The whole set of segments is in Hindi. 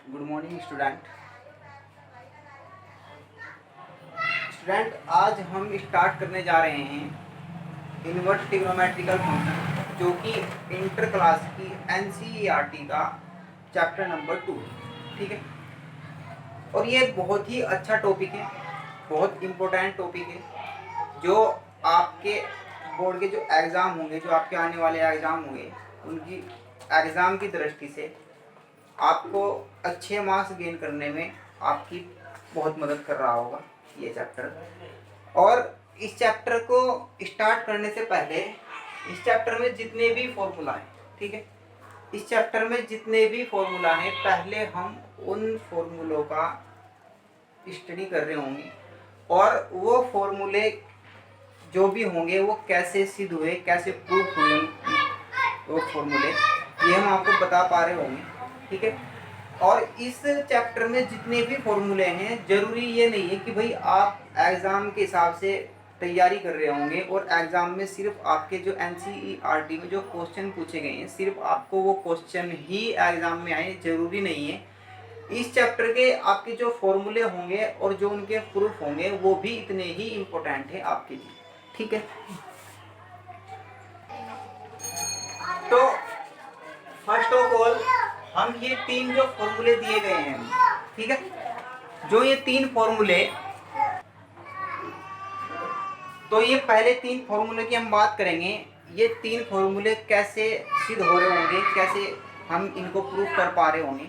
Good morning student. आज हम स्टार्ट करने जा रहे हैं इनवर्स ट्रिग्नोमेट्रिकल फंक्शन, जो कि इंटर क्लास की एनसीईआरटी का चैप्टर नंबर 2 है। ठीक है, और ये बहुत ही अच्छा टॉपिक है, बहुत इम्पोर्टेंट टॉपिक है, जो आपके बोर्ड के जो एग्ज़ाम होंगे, जो आपके आने वाले एग्ज़ाम होंगे, उनकी एग्ज़ाम की दृष्टि से आपको अच्छे मार्क्स गेन करने में आपकी बहुत मदद कर रहा होगा ये चैप्टर। और इस चैप्टर को स्टार्ट करने से पहले इस चैप्टर में जितने भी फॉर्मूला हैं, ठीक है, इस चैप्टर में जितने भी फॉर्मूला हैं, पहले हम उन फॉर्मूलों का स्टडी कर रहे होंगे और वो फॉर्मूले जो भी होंगे वो कैसे सिद्ध हुए, कैसे प्रूफ हुए, वो फॉर्मूले ये हम आपको बता पा रहे होंगे। ठीक है, और इस चैप्टर में जितने भी फॉर्मूले हैं, जरूरी ये नहीं है कि भाई आप एग्ज़ाम के हिसाब से तैयारी कर रहे होंगे और एग्ज़ाम में सिर्फ आपके जो एनसीईआरटी में जो क्वेश्चन पूछे गए हैं, सिर्फ आपको वो क्वेश्चन ही एग्ज़ाम में आए, जरूरी नहीं है। इस चैप्टर के आपके जो फॉर्मूले होंगे और जो उनके प्रूफ होंगे वो भी इतने ही इम्पोर्टेंट है आपके लिए। ठीक है, तो फर्स्ट ऑफ ऑल हम ये तीन जो फॉर्मूले दिए गए हैं, ठीक है, जो ये तीन फॉर्मूले, तो ये पहले तीन फॉर्मूले की हम बात करेंगे। ये तीन फॉर्मूले कैसे सिद्ध हो रहे होंगे, कैसे हम इनको प्रूफ कर पा रहे होंगे,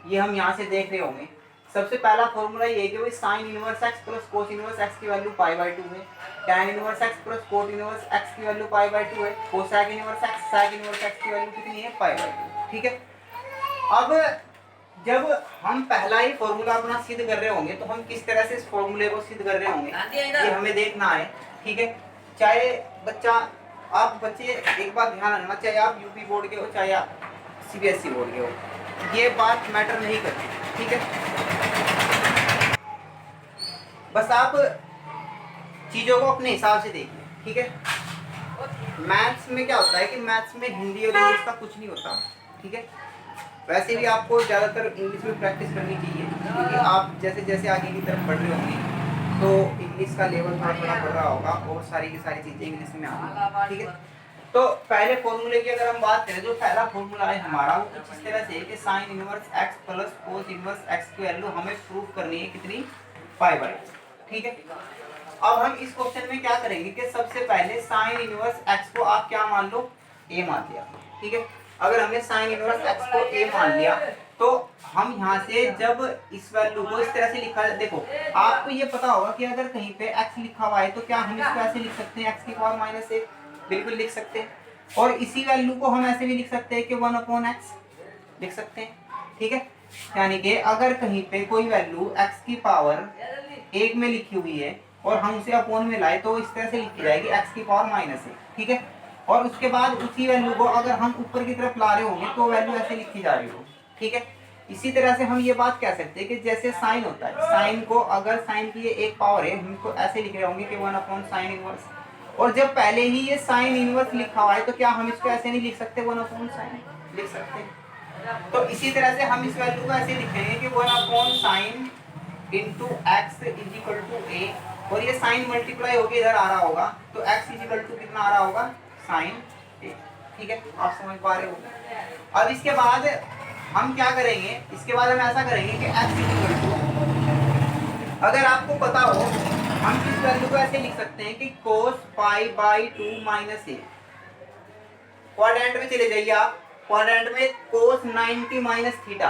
ये हम यहाँ से देख रहे होंगे। सबसे पहला फॉर्मूला ये है कि भाई sine inverse x plus cos inverse x की वैल्यू पाई/2 है, tan inverse x plus cot inverse x की वैल्यू पाई/2 है, cosec inverse x sec inverse x की वैल्यू कितनी है, पाई/2। ठीक है, अब जब हम पहला ही फॉर्मूला अपना सिद्ध कर रहे होंगे तो हम किस तरह से इस फॉर्मूले को सिद्ध कर रहे होंगे ये हमें देखना है। ठीक है, चाहे आप बच्चे एक बात ध्यान रखना, चाहे आप यूपी बोर्ड के हो चाहे आप सीबीएसई बोर्ड के हो, ये बात मैटर नहीं करती। ठीक है, बस आप चीज़ों को अपने हिसाब से देखिए। ठीक है, मैथ्स में क्या होता है कि मैथ्स में हिंदी और इंग्लिश का कुछ नहीं होता। ठीक है, वैसे भी आपको ज़्यादातर इंग्लिश में प्रैक्टिस करनी चाहिए, क्योंकि आप जैसे जैसे आगे की तरफ बढ़ रहे होंगे तो इंग्लिश का लेवल थोड़ा थोड़ा बढ़ रहा होगा और सारी की सारी चीज़ें इंग्लिश में आएंगी। ठीक है, तो पहले फॉर्मूले की अगर हम बात करें, जो पहला फॉर्मूला है हमारा वो कुछ इस तरह से है कि sign inverse x plus cos inverse x की वैल्यू हमें प्रूफ करनी है कितनी, पाई/2। ठीक है, अब हम इस क्वेश्चन में क्या करेंगे कि सबसे पहले साइन इनवर्स एक्स को आप क्या मान लो, ए मान लिया। ठीक है, अगर हमने साइन इनवर्स एक्स को ए मान लिया तो हम यहाँ से जब इस वैल्यू को इस तरह से लिखा है, देखो आपको ये पता होगा कि अगर कहीं पे x लिखा हुआ है तो क्या हम इसको ऐसे लिख सकते हैं, x की पावर -1, बिल्कुल लिख सकते हैं। और इसी वैल्यू को हम ऐसे भी लिख सकते हैं कि 1/x लिख सकते हैं। ठीक है, यानी कि अगर कहीं पे कोई वैल्यू x की पावर 1 में लिखी हुई है और हम उसे अपॉन में लाए तो इस तरह से लिखी जाएगी x की पावर -1। ठीक है, और उसके बाद उसी वैल्यू को अगर हम ऊपर की तरफ ला रहे होंगे तो वैल्यू ऐसे लिखी जा रही हो। ठीक है, इसी तरह से हम ये बात कह सकते हैं कि जैसे साइन होता है, साइन को अगर साइन की ये एक पावर है, हमको ऐसे लिख रहे होंगे कि 1/sin इनवर्स, और जब पहले ही ये साइन इनवर्स लिखा हुआ है तो क्या हम इसको ऐसे नहीं लिख सकते, 1/sin लिख सकते हैं। तो इसी तरह से हम इस वैल्यू को ऐसे लिखेंगे कि 1/sin into x is equal to a, और ये साइन मल्टीप्लाई होकर इधर आ रहा होगा तो x इज इक्वल टू कितना आ रहा होगा, साइन ए। ठीक है, आप समझ पा रहे हो। अब इसके बाद हम क्या करेंगे, इसके बाद हम ऐसा करेंगे कि x इज इक्वल टू, अगर आपको पता हो हम इस वैल्यू को ऐसे लिख सकते हैं कि cos π/2 - a। क्वाड्रेंट में चले जाइए आप, क्वाड्रेंट में cos 90 - थीटा,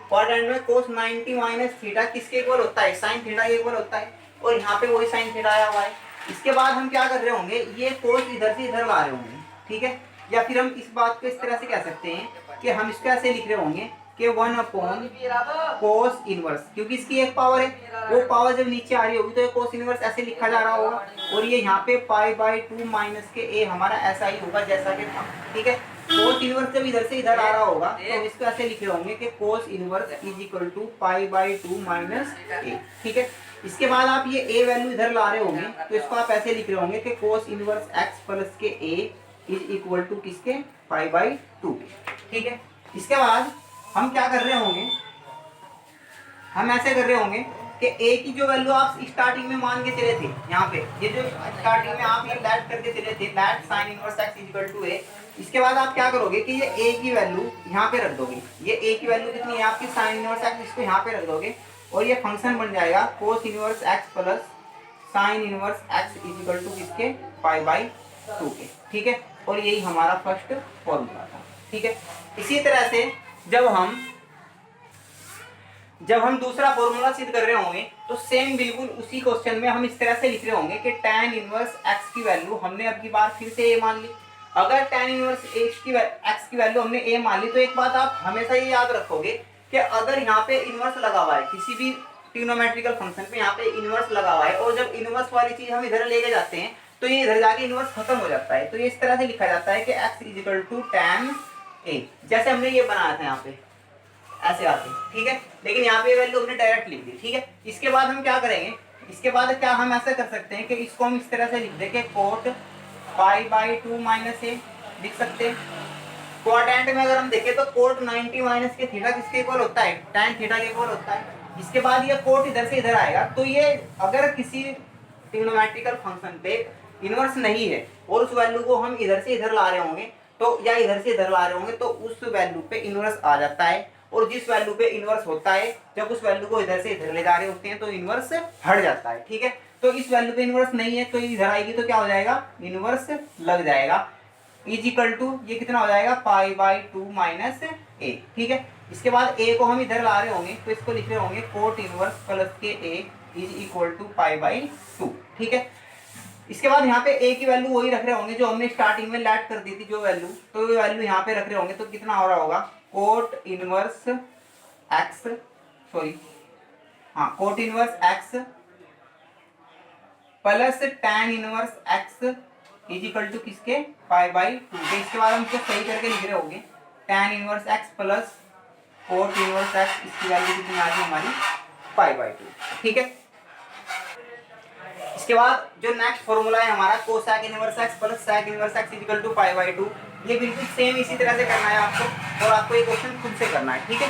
क्वाड्रेंट में cos 90 - थीटा किसके इक्वल होता है, sin थीटा के इक्वल होता है, और यहाँ पे वही sin थीटा आया हुआ है। इसके बाद हम क्या कर रहे होंगे, ये cos इधर से इधर ला रहे होंगे। ठीक है, या फिर हम इस बात को इस तरह से कह सकते हैं कि हम इसको ऐसे लिख रहे होंगे कि 1/cos इनवर्स, क्योंकि इसकी एक पावर है, वो पावर जब नीचे आ रही होगी तो ये cos इनवर्स ऐसे लिखा जा रहा होगा, और ये यहाँ पे π/2 माइनस के a हमारा ऐसा ही होगा जैसा कि था। ठीक है, cos इनवर्स जब इधर से इधर आ रहा होगा तो हम इसको ऐसे लिख रहे होंगे कि cos inverse is equal to π/2 minus a। ठीक है, इसके बाद आप ये a वैल्यू इधर ला रहे होंगे तो इसको आप ऐसे लिख रहे होंगे कि cos इनवर्स x प्लस के a इज इक्वल टू किसके, π/2। ठीक है, इसके बाद हम क्या कर रहे होंगे, हम ऐसे कर रहे होंगे कि ए की जो वैल्यू आप स्टार्टिंग में मान के चले थे, यहाँ पे ये जो स्टार्टिंग में आप ये लैट करके चले थे, let sine inverse x equal to a, इसके बाद आप क्या करोगे कि ये ए की वैल्यू यहाँ पे रख दोगे, ये ए की वैल्यू कितनी है आपकी साइन इनवर्स एक्स, इसको यहाँ पे रख दोगे और ये फंक्शन बन जाएगा cos inverse x plus sine inverse x equal to किसके, पाई बाई 2 के, ठीक है। और यही हमारा फर्स्ट फॉर्मूला था, ठीक है। इसी तरह से जब हम दूसरा फॉर्मूला सिद्ध कर रहे होंगे तो सेम बिल्कुल उसी क्वेश्चन में हम इस तरह से लिख रहे होंगे कि tan इनवर्स x की वैल्यू हमने अब की बार फिर से a मान ली। अगर tan इनवर्स x की वैल्यू हमने a मान ली तो एक बात आप हमेशा ये याद रखोगे कि अगर यहाँ पे इनवर्स लगा हुआ है किसी भी ट्रिग्नोमेट्रिकल फंक्शन पे, यहाँ पे इनवर्स लगा हुआ है और जब इनवर्स वाली चीज हम इधर लेके जाते हैं तो ये इधर जाके इनवर्स खत्म हो जाता है। तो ये इस तरह से लिखा जाता है कि x equal to tan a, जैसे हमने ये बनाया था यहाँ पे ऐसे आते, ठीक है। लेकिन यहाँ पे वैल्यू हमने डायरेक्ट लिख दी, ठीक है। इसके बाद हम क्या करेंगे, इसके बाद क्या हम ऐसा कर सकते हैं कि इसको हम इस तरह से लिख दें कि कोट पाई बाई 2 माइनस ए लिख सकते हैं। क्वाड्रेंट में अगर हम देखें तो कोट 90 माइनस के थीटा किसके इक्वल होता है, tan थीटा के इक्वल होता है। इसके बाद ये कोट इधर से इधर आएगा, तो ये अगर किसी ट्रिग्नोमेट्रिकल फंक्शन पे इनवर्स नहीं है और उस वैल्यू को हम इधर से इधर ला रहे होंगे तो, या इधर से इधर ला रहे होंगे तो उस वैल्यू पे इनवर्स आ जाता है। और जिस वैल्यू पे इनवर्स होता है जब उस वैल्यू को इधर से इधर ले जा रहे होते हैं तो इनवर्स हट जाता है, ठीक है। तो इस वैल्यू पे इनवर्स नहीं है तो इधर आएगी तो क्या हो जाएगा, इनवर्स लग जाएगा, इज इक्वल टू ये कितना हो जाएगा पाई बाई 2 माइनस ए, ठीक है। इसके बाद ए को हम इधर ला रहे होंगे तो इसको लिख रहे होंगे कोट इनवर्स प्लस के a is equal to pi by 2, ठीक है। इसके बाद यहाँ पे ए की वैल्यू वही रख रहे होंगे जो हमने स्टार्टिंग में लैट कर दी थी जो वैल्यू, तो वो वैल्यू यहाँ पे रख रहे होंगे तो कितना हो रहा होगा कोट इनवर्स एक्स, सॉरी हाँ cot inverse x plus tan inverse x is equal to किसके, पाई बाई 2 के। इसके बाद हम इसको सही करके लिख रहे होंगे tan inverse x plus cot inverse x, इसकी वैल्यू कितनी आ गई हमारी पाई बाई 2, ठीक है। इसके बाद जो नेक्स्ट फॉर्मूला है हमारा cosec inverse x plus sec inverse x equal to pi by 2, ये बिल्कुल सेम इसी तरह से करना है आपको और आपको ये क्वेश्चन खुद से करना है, ठीक है।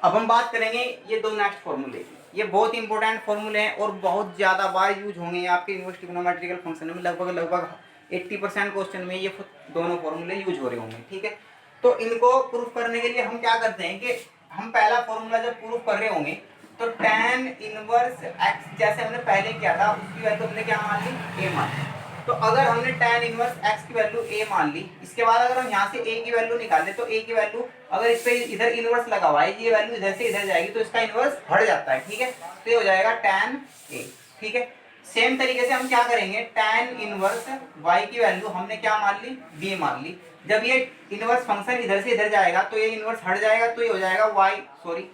अब हम बात करेंगे ये दो नेक्स्ट फॉर्मूले की, ये बहुत इंपॉर्टेंट फॉर्मूले हैं और बहुत ज़्यादा बार यूज होंगे आपके यूनिवर्स ट्रिग्नोमेट्रिकल फंक्शन में, लगभग 80% क्वेश्चन में ये दोनों फॉर्मूले यूज हो रहे होंगे, ठीक है। तो इनको प्रूफ करने के लिए हम क्या करते हैं कि हम पहला फॉर्मूला जब प्रूफ कर रहे होंगे तो tan इनवर्स x जैसे हमने पहले किया था उसकी वैल्यू हमने क्या मान ली, a मान ली। तो अगर हमने tan इनवर्स x की वैल्यू a मान ली, इसके बाद अगर हम यहाँ से a की वैल्यू निकाल तो a की वैल्यू अगर इस पे इधर इनवर्स लगा हुआ है, ये वैल्यू इधर से इधर जाएगी तो इसका इनवर्स हट जाता है, ठीक है। तो ये हो जाएगा tan a, ठीक है। सेम तरीके से हम क्या करेंगे tan इनवर्स y की वैल्यू हमने क्या मान ली, b मान ली। जब ये इनवर्स फंक्शन इधर से इधर जाएगा तो ये इनवर्स हट जाएगा तो ये हो जाएगा y, सॉरी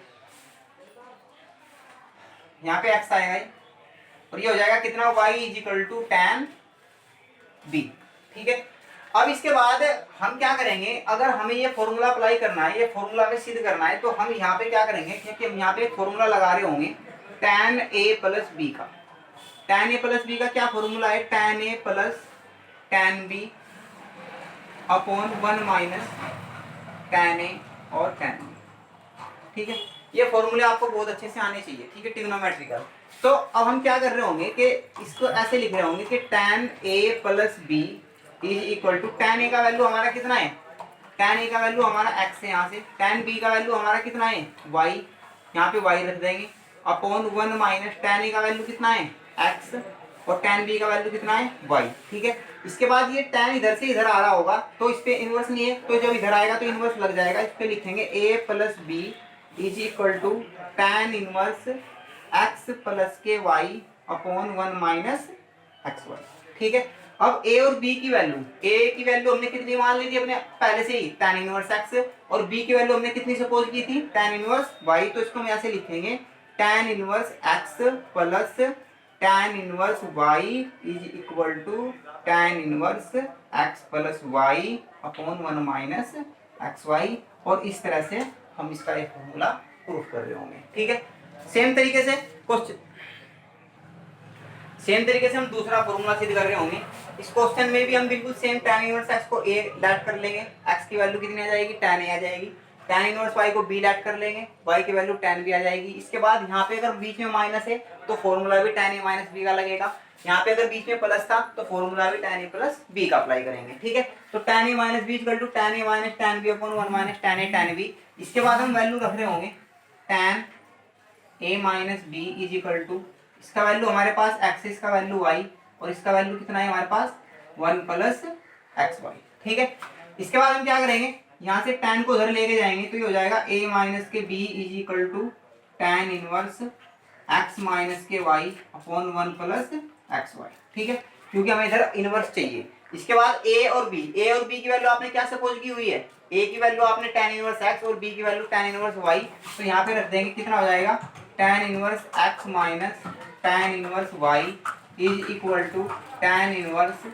यहाँ पे x आएगा और ये हो जाएगा कितना y is equal to tan b, ठीक है। अब इसके बाद हम क्या करेंगे, अगर हमें ये फॉर्मूला अप्लाई करना है, ये फॉर्मूला में सिद्ध करना है तो हम यहाँ पे क्या करेंगे, क्योंकि हम यहाँ पे एक फॉर्मूला लगा रहे होंगे tan a प्लस b का। tan a प्लस b का क्या फॉर्मूला है, tan a plus tan b upon 1 minus tan a और tan b, ठीक है। ये फॉर्मूले आपको बहुत अच्छे से आने चाहिए, ठीक है, ट्रिग्नोमेट्रिकल। तो अब हम क्या कर रहे होंगे कि इसको ऐसे लिख रहे होंगे कि tan a plus b is equal to tan a का वैल्यू हमारा कितना है, tan a का वैल्यू हमारा x है यहाँ से, tan b का वैल्यू हमारा कितना है y, यहाँ पे y रख देंगे अपॉन 1 माइनस tan a का वैल्यू कितना है x और tan b का वैल्यू कितना है y, ठीक है। इसके बाद ये tan इधर से इधर आ रहा होगा तो इस पे इनवर्स नहीं है तो जब इधर आएगा तो इनवर्स लग जाएगा, इस पे लिखेंगे a plus b is equal to tan inverse x plus के y upon 1 minus x y, ठीक है। अब a और b की वैल्यू, a की वैल्यू हमने कितनी मान ली थी अपने पहले से ही tan इनवर्स x, और b की वैल्यू हमने कितनी सपोज की थी tan इनवर्स y, तो इसको हम ऐसे लिखेंगे tan inverse x plus tan inverse y is equal to tan inverse x plus y upon 1 minus x y, और इस तरह से हम इसका एक फॉर्मूला प्रूफ कर रहे होंगे, ठीक है। सेम तरीके से हम दूसरा फॉर्मूला सिद्ध कर रहे होंगे। इस क्वेश्चन में भी हम बिल्कुल सेम tan इनवर्स x को a लैट कर लेंगे, x की वैल्यू कितनी आ जाएगी tan a आ जाएगी, tan इनवर्स y को b ऐड कर लेंगे, y की वैल्यू tan b आ जाएगी। इसके बाद यहाँ पे अगर बीच में माइनस है तो फॉर्मूला भी tan a माइनस b का लगेगा। यहाँ पे अगर बीच में प्लस था तो फॉर्मूला भी tan a प्लस b का अप्लाई करेंगे, ठीक है। तो tan a minus b equal to tan a minus tan b upon 1 minus tan a tan b। इसके बाद हम वैल्यू रख रहे होंगे tan a minus b is equal to, इसका वैल्यू हमारे पास x, इसका वैल्यू y, और इसका वैल्यू कितना है हमारे पास 1 प्लस एक्स वाई, ठीक है। इसके बाद हम क्या करेंगे, यहाँ से tan को उधर लेके जाएंगे तो ये हो जाएगा a माइनस के b is equal to tan inverse x minus के y upon 1 plus x y, ठीक है, क्योंकि हमें इधर इनवर्स चाहिए। इसके बाद a और b की वैल्यू आपने क्या सपोज की हुई है, a की वैल्यू आपने tan इनवर्स x और b की वैल्यू tan इनवर्स y, तो यहाँ पे रख देंगे, कितना हो जाएगा tan inverse x minus tan inverse y is equal to tan inverse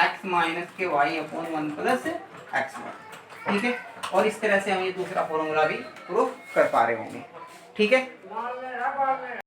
x minus के y upon 1 plus x y, ठीक है। और इस तरह से हम ये दूसरा फॉर्मूला भी प्रूफ कर पा रहे होंगे, ठीक है।